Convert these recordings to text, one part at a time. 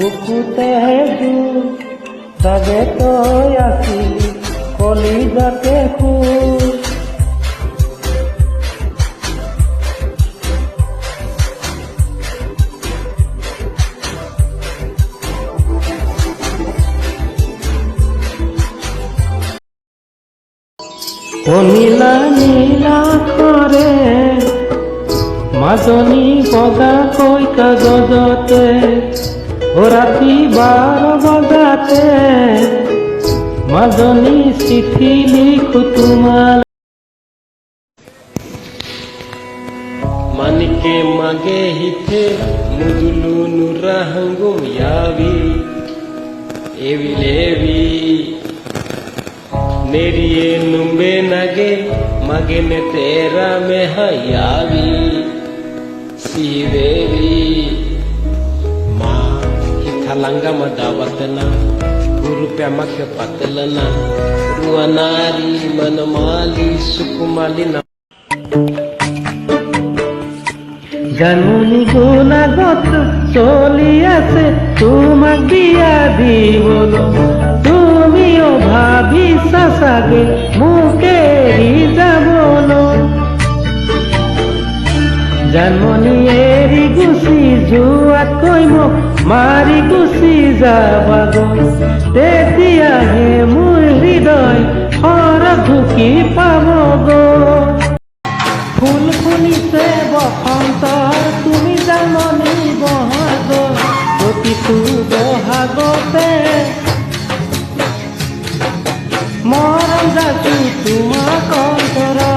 বুকুতে জোৰ চাগে তই আছিলি কলিজাতে সুৰ। নীলা নীলাক্ষৰে মাজনী বগাকৈ কাগজতে ৰাতি 12 বজাতে মাজনী চিঠি লিখো তোমাল। Manike mage hithe mudulu nurahangum yavi evi levi neriye numbe nage mage ne tera me hayavi sivevi ma hithalanga madawatana guru pyamak patalana ruanari manamali sukumali na Janmoni গুণাগত চলি আছে তোমাক বিয়া দিবলৈ, তুমিও ভাবিছা চাগে মোক এৰি যাবলৈ। জানমনি এৰি গুচি যোৱাতকৈ মোক মাৰি গুচি যাবাগৈ, তেতিয়াহে মোৰ হৃদয় সৰ ঢুকি পাবগৈ। ফুল ফুলিছে বসন্তৰ তুমি জানমনি বহাগত, প্ৰতিটো বহাগতে মৰম যাচো তোমাক অন্তৰত।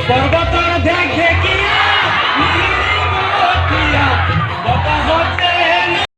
Jangan